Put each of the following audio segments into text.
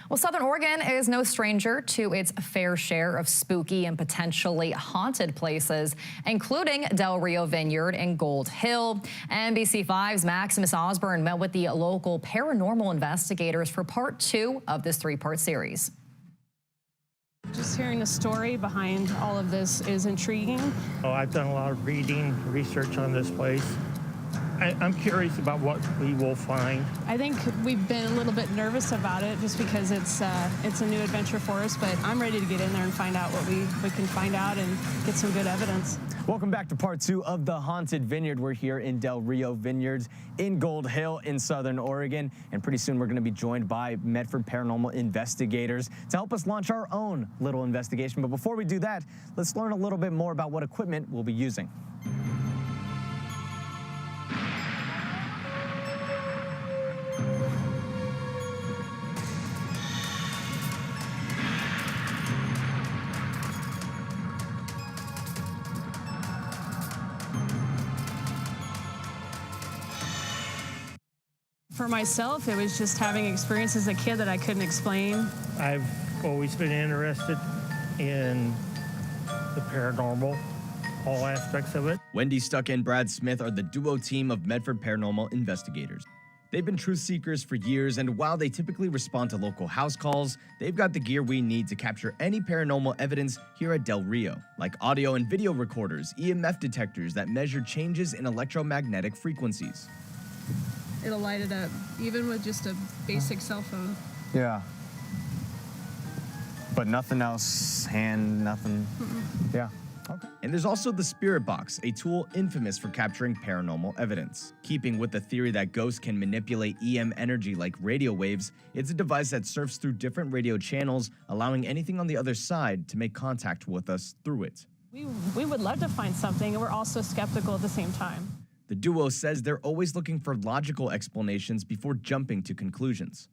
Well, Southern Oregon is no stranger to its fair share of spooky and potentially haunted places, including Del Rio Vineyard and Gold Hill. NBC5's Maximus Osborne met with the local paranormal investigators for part 2 of this 3-part series. Just hearing the story behind all of this is intriguing. Oh, I've done a lot of research on this place. I'm curious about what we will find. I think we've been a little bit nervous about it just because it's a new adventure for us, but I'm ready to get in there and find out what we can find out and get some good evidence. Welcome back to part 2 of the Haunted Vineyard. We're here in Del Rio Vineyards in Gold Hill in Southern Oregon, and pretty soon we're going to be joined by Medford paranormal investigators to help us launch our own little investigation. But before we do that, let's learn a little bit more about what equipment we'll be using. For myself, it was just having experience as a kid that I couldn't explain. I've always been interested in the paranormal, all aspects of it. Wendy Stuck and Brad Smith are the duo team of Medford paranormal investigators. They've been truth seekers for years, and while they typically respond to local house calls, they've got the gear we need to capture any paranormal evidence here at Del Rio, like audio and video recorders, EMF detectors that measure changes in electromagnetic frequencies. It'll light it up, even with just a basic cell phone. Yeah. But nothing else, nothing. Yeah. Okay. And there's also the Spirit Box, a tool infamous for capturing paranormal evidence. Keeping with the theory that ghosts can manipulate EM energy like radio waves, it's a device that surfs through different radio channels, allowing anything on the other side to make contact with us through it. We would love to find something, and we're also skeptical at the same time. The duo says they're always looking for logical explanations before jumping to conclusions.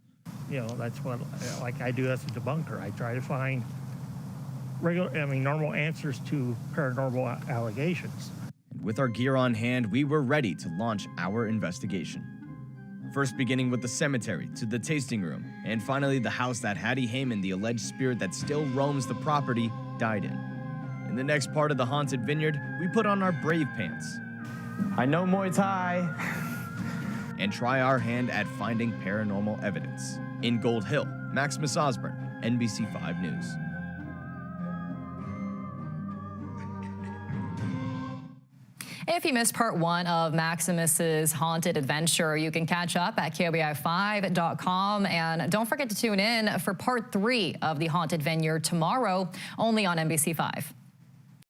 You know, that's what, like I do as a debunker. I try to find normal answers to paranormal allegations. And with our gear on hand, we were ready to launch our investigation. First beginning with the cemetery, to the tasting room, and finally the house that Hattie Heyman, the alleged spirit that still roams the property, died in. In the next part of the Haunted Vineyard, we put on our brave pants. I know Muay Thai. And try our hand at finding paranormal evidence. In Gold Hill, Maximus Osborne, NBC5 News. If you missed part 1 of Maximus's haunted adventure, you can catch up at KOBI-5.com. And don't forget to tune in for part 3 of the Haunted Vineyard tomorrow, only on NBC5.